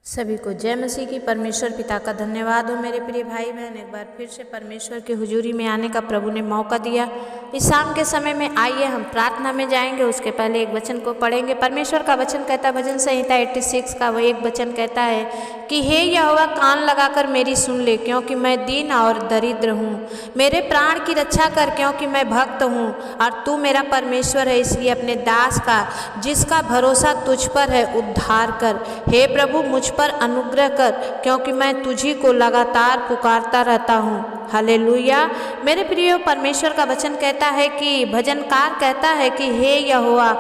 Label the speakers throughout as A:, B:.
A: सभी को जय मसीह की। परमेश्वर पिता का धन्यवाद हो मेरे प्रिय भाई बहन, एक बार फिर से परमेश्वर की हुजूरी में आने का प्रभु ने मौका दिया। इस शाम के समय में आइए हम प्रार्थना में जाएंगे। उसके पहले एक वचन को पढ़ेंगे। परमेश्वर का वचन कहता है, भजन संहिता 86 का वो एक वचन कहता है कि हे यहोवा, कान लगाकर मेरी सुन ले, क्योंकि मैं दीन और दरिद्र हूँ। मेरे प्राण की रक्षा कर, क्योंकि मैं भक्त हूँ और तू मेरा परमेश्वर है। इसलिए अपने दास का, जिसका भरोसा तुझ पर है, उद्धार कर। हे प्रभु, मुझ पर अनुग्रह कर, क्योंकि मैं तुझी को लगातार पुकारता रहता हूँ। हालेलुया। मेरे प्रिय, परमेश्वर का वचन कहता है कि भजनकार कहता है कि हे यहोवा,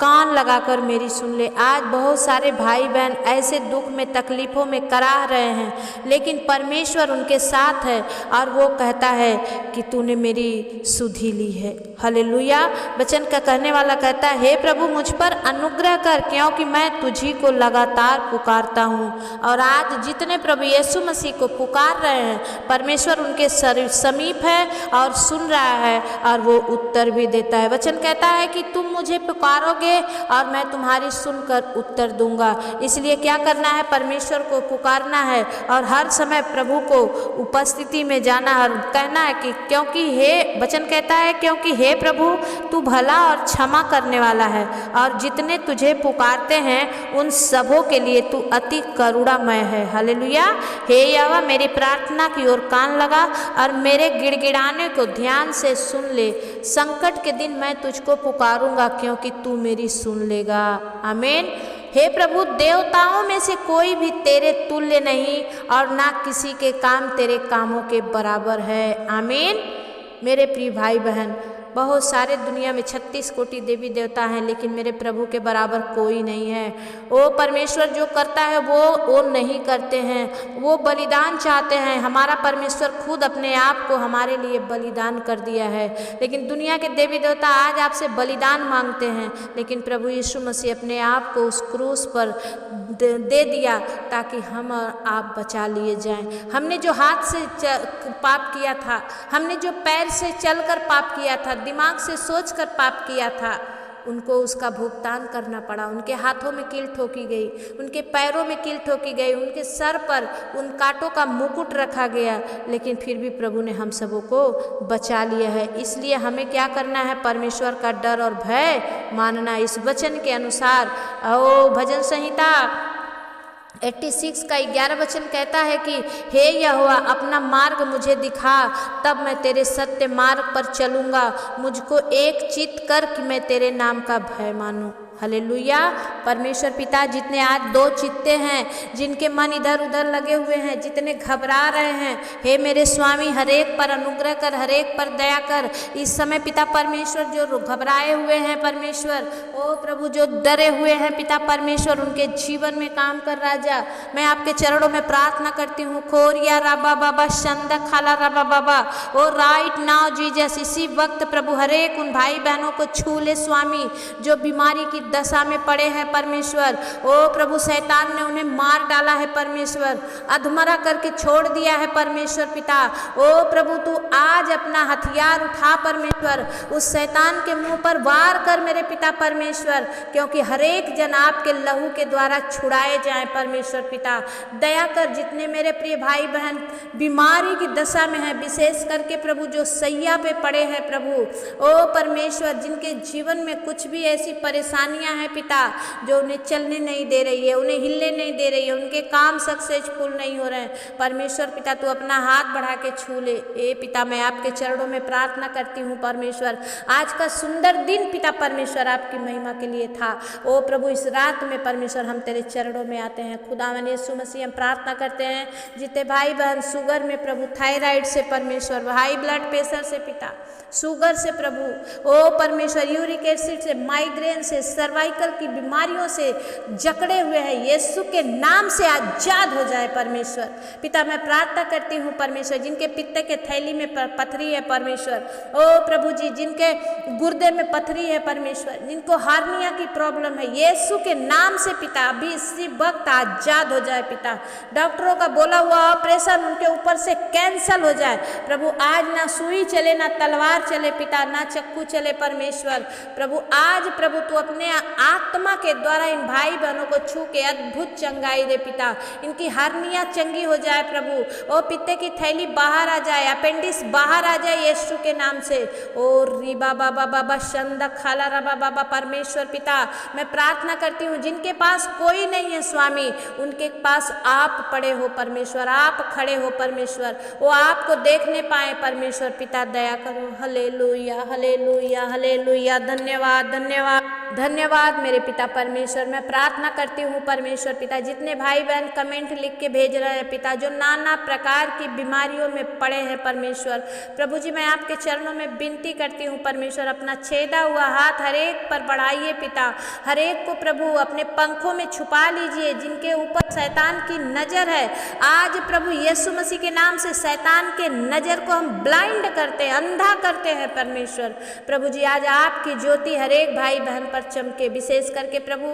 A: कान लगाकर मेरी सुन ले। आज बहुत सारे भाई बहन ऐसे दुख में, तकलीफ़ों में कराह रहे हैं, लेकिन परमेश्वर उनके साथ है और वो कहता है कि तूने मेरी सुधि ली है। हालेलुया। वचन का कहने वाला कहता है, हे प्रभु, मुझ पर अनुग्रह कर, क्योंकि मैं तुझी को लगातार पुकारता हूँ। और आज जितने प्रभु यीशु मसीह को पुकार रहे हैं, परमेश्वर उनके समीप है और सुन रहा है और वो उत्तर भी देता है। वचन कहता है कि तुम मुझे पुकारोगे और मैं तुम्हारी सुनकर उत्तर दूंगा। इसलिए क्या करना है? परमेश्वर को पुकारना है और हर समय प्रभु को उपस्थिति में जाना और कहना है कि क्योंकि वचन कहता है, क्योंकि हे प्रभु, तू भला और क्षमा करने वाला है और जितने तुझे पुकारते हैं उन सबों के लिए तू अति करुणामय है। हालेलुया। हे यहोवा, मेरी प्रार्थना की ओर कान लगा और मेरे गिड़गिड़ाने को ध्यान से सुन ले। संकट के दिन मैं तुझको पुकारूंगा, क्योंकि तू मेरी सुन लेगा। आमीन। हे प्रभु, देवताओं में से कोई भी तेरे तुल्य नहीं और ना किसी के काम तेरे कामों के बराबर है। आमीन। मेरे प्रिय भाई बहन, बहुत सारे दुनिया में 36 कोटि देवी देवता हैं, लेकिन मेरे प्रभु के बराबर कोई नहीं है। वो परमेश्वर जो करता है वो नहीं करते हैं, वो बलिदान चाहते हैं। हमारा परमेश्वर खुद अपने आप को हमारे लिए बलिदान कर दिया है। लेकिन दुनिया के देवी देवता आज आपसे बलिदान मांगते हैं, लेकिन प्रभु यीशु मसीह अपने आप को उस क्रूस पर दे दिया ताकि हम और आप बचा लिए जाएं। हमने जो हाथ से पाप किया था, हमने जो पैर से चलकर पाप किया था, दिमाग से सोचकर पाप किया था, उनको उसका भुगतान करना पड़ा। उनके हाथों में कील ठोकी गई, उनके पैरों में कील ठोकी गई, उनके सर पर उन कांटों का मुकुट रखा गया, लेकिन फिर भी प्रभु ने हम सबों को बचा लिया है। इसलिए हमें क्या करना है? परमेश्वर का डर और भय मानना। इस वचन के अनुसार भजन संहिता 86 का 11 वचन कहता है कि हे यहोवा, अपना मार्ग मुझे दिखा, तब मैं तेरे सत्य मार्ग पर चलूँगा। मुझको एक चित्त कर कि मैं तेरे नाम का भय मानूं। हालेलुया। परमेश्वर पिता, जितने आज दो चित्ते हैं, जिनके मन इधर उधर लगे हुए हैं, जितने घबरा रहे हैं, हे मेरे स्वामी, हरेक पर अनुग्रह कर, हरेक पर दया कर। इस समय पिता परमेश्वर जो घबराए हुए हैं, परमेश्वर ओ प्रभु जो डरे हुए हैं, पिता परमेश्वर उनके जीवन में काम कर। राजा, मैं आपके चरणों में प्रार्थना करती हूँ। खोरिया राबा बाबा शंदा खाला राबा बाबा, ओ राइट नाउ जीसस, इसी वक्त प्रभु हरेक उन भाई बहनों को छू ले स्वामी, जो बीमारी की दशा में पड़े हैं परमेश्वर। ओ प्रभु, शैतान ने उन्हें मार डाला है परमेश्वर, अधमरा करके छोड़ दिया है परमेश्वर पिता। ओ प्रभु, तू आज अपना हथियार उठा परमेश्वर, उस शैतान के मुंह पर वार कर मेरे पिता परमेश्वर, क्योंकि हरेक जन आपके लहू के द्वारा छुड़ाए जाएं परमेश्वर पिता। दया कर, जितने मेरे प्रिय भाई बहन बीमारी की दशा में हैं, विशेष करके प्रभु जो सैया पे पड़े हैं प्रभु, ओ परमेश्वर, जिनके जीवन में कुछ भी ऐसी परेशानियां है पिता, जो उन्हें चलने नहीं दे रही है, उन्हें हिलने नहीं दे रही है, उनके काम सक्सेसफुल नहीं हो रहे हैं, परमेश्वर पिता तू अपना हाथ बढ़ा के छू ले। ए पिता, मैं आपके चरणों में प्रार्थना करती हूँ परमेश्वर, आज का सुंदर दिन पिता परमेश्वर आपकी महिमा के लिए था। ओ प्रभु, इस रात में परमेश्वर हम तेरे चरणों में आते हैं। खुदावन यीशु मसीह, हम प्रार्थना करते हैं जितने भाई बहन शुगर में प्रभु, थायराइड से परमेश्वर, हाई ब्लड प्रेशर से पिता, शुगर से प्रभु, ओ परमेश्वर, यूरिक एसिड से, माइग्रेन से, सर्वाइकल की बीमारियों से जकड़े हुए हैं, यीशु के नाम से आजाद हो जाए परमेश्वर पिता। मैं प्रार्थना करती हूँ परमेश्वर, जिनके पित्त के थैली में पथरी है परमेश्वर, ओ प्रभु जी, जिनके गुर्दे में पथरी है परमेश्वर, जिनको हार्निया की प्रॉब्लम है, यीशु के नाम से पिता अभी इसी वक्त आजाद हो जाए पिता। डॉक्टरों का बोला हुआ ऑपरेशन उनके ऊपर से कैंसल हो जाए प्रभु। आज ना सुई चले, ना तलवार चले पिता, ना चक्कू चले परमेश्वर। प्रभु आज प्रभु तू अपने आत्मा के द्वारा इन भाई बहनों को छू के अद्भुत चंगाई दे पिता। इनकी हर्निया चंगी हो जाए प्रभु, ओ पित्ते की थैली बाहर आ जाए, अपेंडिक्स बाहर आ जाए यीशु के नाम से। ओ रीबा बाबा बाबा शंदा खाला रबा बाबा। परमेश्वर पिता मैं प्रार्थना करती हूँ जिनके पास कोई नहीं है स्वामी, उनके पास आप पड़े हो परमेश्वर, आप खड़े हो परमेश्वर, वो आपको देखने पाए परमेश्वर पिता, दया करो। Hallelujah hallelujah hallelujah. धन्यवाद धन्यवाद धन्यवाद मेरे पिता परमेश्वर। मैं प्रार्थना करती हूँ परमेश्वर पिता जितने भाई बहन कमेंट लिख के भेज रहे हैं पिता, जो नाना प्रकार की बीमारियों में पड़े हैं परमेश्वर, प्रभु जी मैं आपके चरणों में विनती करती हूँ परमेश्वर, अपना छेदा हुआ हाथ हर एक पर बढ़ाइए पिता, हर एक को प्रभु अपने पंखों में छुपा लीजिए। जिनके ऊपर शैतान की नज़र है, आज प्रभु यीशु मसीह के नाम से शैतान के नज़र को हम ब्लाइंड करते हैं, अंधा करते हैं परमेश्वर। प्रभु जी आज आपकी ज्योति हर एक भाई बहन पर चमके। विशेष करके प्रभु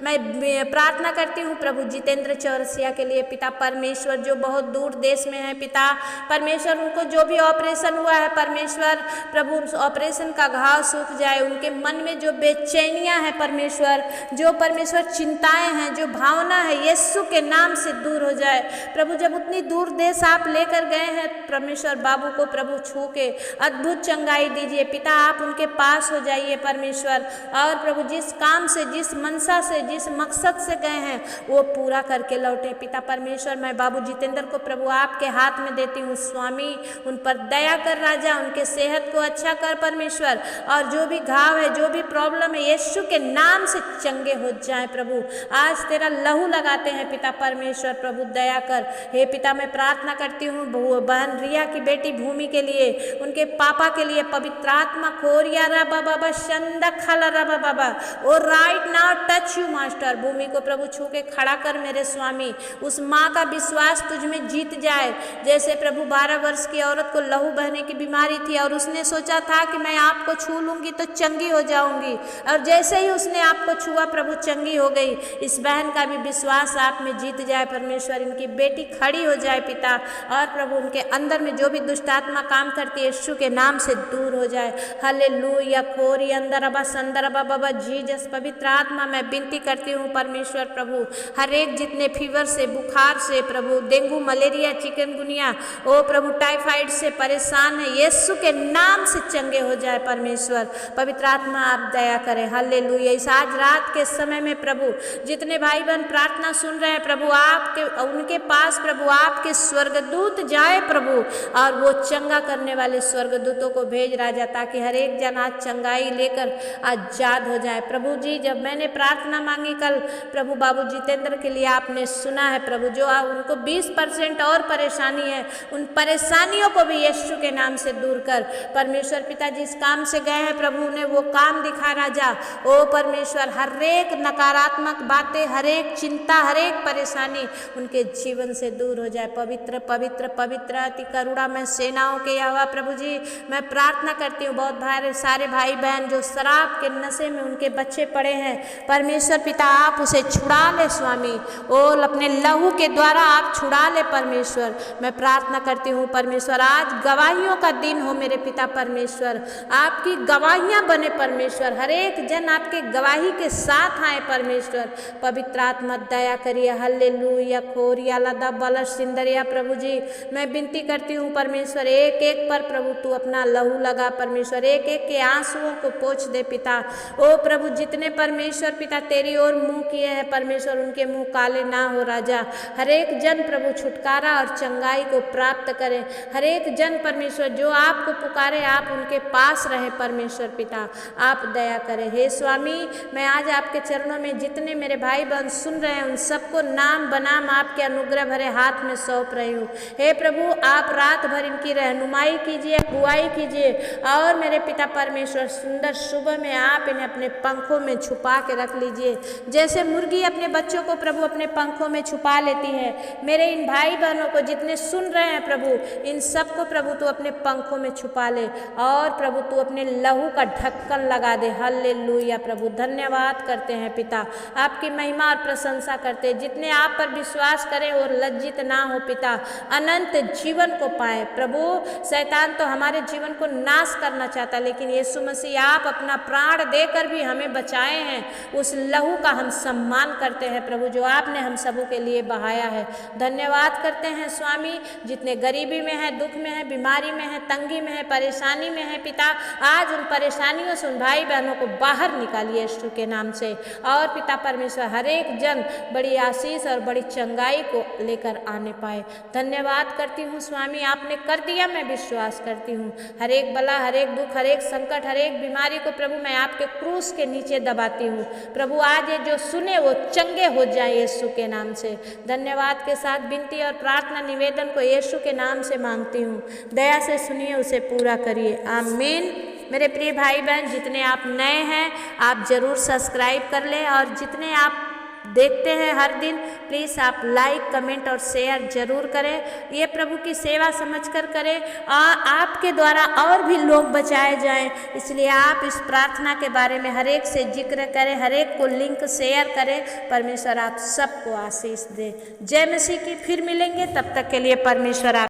A: मैं प्रार्थना करती हूँ प्रभु जितेंद्र चौरसिया के लिए पिता परमेश्वर, जो बहुत दूर देश में है पिता परमेश्वर, उनको जो भी ऑपरेशन हुआ है परमेश्वर प्रभु उस ऑपरेशन का घाव सूख जाए। उनके मन में जो बेचैनियाँ हैं परमेश्वर, जो परमेश्वर चिंताएं हैं, जो भावना है यीशु के नाम से दूर हो जाए प्रभु। जब उतनी दूर देश आप लेकर गए हैं परमेश्वर, बाबू को प्रभु छू के अद्भुत चंगाई दीजिए पिता, आप उनके पास हो जाइए परमेश्वर। और प्रभु जिस काम से, जिस मनसा से, जिस मकसद से गए हैं वो पूरा करके लौटे पिता परमेश्वर। मैं बाबू जितेंद्र को प्रभु आपके हाथ में देती हूँ स्वामी, उन पर दया कर राजा, उनके सेहत को अच्छा कर परमेश्वर, और जो भी घाव है, जो भी प्रॉब्लम है यीशु के नाम से चंगे हो जाए प्रभु। आज तेरा लहू लगाते हैं पिता परमेश्वर, प्रभु दया कर। हे पिता मैं प्रार्थना करती हूँ बहन रिया की बेटी भूमि के लिए, उनके पापा के लिए, पवित्र आत्मा खोरिया रबा बाबा शंदा खाला रबा बाबा, और right now touch you master, भूमि को प्रभु छू के खड़ा कर मेरे स्वामी। उस माँ का विश्वास तुझ में जीत जाए, जैसे प्रभु 12 वर्ष की औरत को लहू बहने की बीमारी थी और उसने सोचा था कि मैं आपको छू लूंगी तो चंगी हो जाऊंगी, और जैसे ही उसने आपको छुआ प्रभु चंगी हो गई। इस बहन का भी विश्वास आप में जीत जाए परमेश्वर, इनकी बेटी खड़ी हो जाए पिता, और प्रभु उनके अंदर में जो भी दुष्ट आत्मा काम करती है यीशु के नाम से दूर हो जाए। हालेलुया खोरी अंदर अबा संदर अबा बाबा जीसस। पवित्र आत्मा मैं विनती करती हूँ परमेश्वर प्रभु, हर एक जितने फीवर से, बुखार से प्रभु, डेंगू मलेरिया चिकनगुनिया, ओ प्रभु टाइफाइड से परेशान है यीशु के नाम से चंगे हो जाए परमेश्वर। पवित्र आत्मा आप दया करें। हालेलुया। इस आज रात के समय में प्रभु जितने भाई बहन प्रार्थना सुन रहे हैं प्रभु, आपके उनके पास प्रभु आपके स्वर्गदूत जाए प्रभु, और वो चंगा करने वाले स्वर्गदूतों को भेज राजा, ताकि हर एक जन आज चंगाई लेकर आजाद हो जाए प्रभु जी। जब मैंने प्रार्थना मांगी कल प्रभु बाबू जितेंद्र के लिए, आपने सुना है प्रभु, जो उनको 20% और परेशानी है, उन परेशानियों को भी यीशु के नाम से दूर कर परमेश्वर पिता। जिस काम से गए हैं प्रभु उन्हें वो काम दिखा राजा, ओ परमेश्वर। हर एक नकारात्मक बातें, हर एक चिंता, हर एक परेशानी उनके जीवन से दूर हो जाए। पवित्र पवित्र पवित्र अति करुणा में सेनाओं के यहोवा प्रभु जी मैं प्रार्थना करती हूँ, बहुत सारे भाई बहन जो शराब के नशे में उनके बच्चे पड़े हैं परमेश्वर पिता, आप उसे छुड़ा ले स्वामी, और अपने लहू के द्वारा आप छुड़ा ले परमेश्वर। मैं प्रार्थना करती हूँ परमेश्वर, आज गवाहियों का दिन हो मेरे पिता परमेश्वर, आपकी गवाहियाँ बने परमेश्वर, हर एक जन आपके गवाही के साथ आए परमेश्वर। पवित्र आत्मा दया करिए। हालेलुया खोरिया लदा बल सिंदरिया प्रभु जी मैं विनती करती हूँ परमेश्वर, एक एक पर प्रभु तू अपना लहू लगा परमेश्वर, एक एक के आंसुओं को पोंछ दे पिता। ओ प्रभु जितने परमेश्वर पिता तेरी ओर मुंह किए हैं परमेश्वर, उनके मुंह काले ना हो राजा। हर एक जन प्रभु छुटकारा और चंगाई को प्राप्त करें, हर एक जन परमेश्वर जो आपको पुकारे आप उनके पास रहे परमेश्वर पिता, आप दया करें। हे स्वामी मैं आज आपके चरणों में जितने मेरे भाई बहन सुन रहे हैं उन सबको नाम बनाम आपके अनुग्रह भरे हाथ में सौंप रही हूँ। हे प्रभु आप रात भर इनकी रहनुमाई कीजिए, अगुवाई कीजिए, और मेरे पिता परमेश्वर सुंदर सुबह में आप इन्हें अपने पंखों में छुपा के रख लीजिए, जैसे मुर्गी अपने बच्चों को प्रभु अपने पंखों में छुपा लेती है। मेरे इन भाई बहनों को जितने सुन रहे हैं प्रभु, इन सबको प्रभु तू अपने पंखों में छुपा ले, और प्रभु तू अपने लहू का ढक्कन लगा दे। हालेलुया प्रभु धन्यवाद करते हैं पिता, आपकी महिमा और प्रशंसा करते हैं। जितने आप पर विश्वास करें और लज्जित ना हो पिता, अनंत जीवन को पाए प्रभु। शैतान तो हमारे जीवन को नाश करना चाहता, लेकिन यीशु मसीह आप अपना प्राण देकर भी भी हमें बचाए हैं, उस लहू का हम सम्मान करते हैं प्रभु, जो आपने हम सबों के लिए बहाया है। धन्यवाद करते हैं स्वामी, जितने गरीबी में है, दुख में है, बीमारी में है, तंगी में है, परेशानी में है पिता, आज उन परेशानियों से उन भाई बहनों को बाहर निकालिए यीशु के नाम से। और पिता परमेश्वर हर एक जन बड़ी आशीष और बड़ी चंगाई को लेकर आने पाए। धन्यवाद करती हूँ स्वामी, आपने कर दिया, मैं विश्वास करती हूँ। हर एक बला, हर एक दुख, हर एक संकट, हर एक बीमारी को प्रभु मैं आपके क्रूस के नीचे दबाती हूँ प्रभु। आज ये जो सुने वो चंगे हो जाए यीशु के नाम से। धन्यवाद के साथ विनती और प्रार्थना निवेदन को यीशु के नाम से मांगती हूँ। दया से सुनिए, उसे पूरा करिए, आमीन। मेरे प्रिय भाई बहन, जितने आप नए हैं आप ज़रूर सब्सक्राइब कर लें, और जितने आप देखते हैं हर दिन प्लीज़ आप लाइक, कमेंट और शेयर जरूर करें। ये प्रभु की सेवा समझकर करें, और आपके द्वारा और भी लोग बचाए जाएं, इसलिए आप इस प्रार्थना के बारे में हर एक से जिक्र करें, हर एक को लिंक शेयर करें। परमेश्वर आप सबको आशीष दे। जय मसीह की। फिर मिलेंगे, तब तक के लिए परमेश्वर आप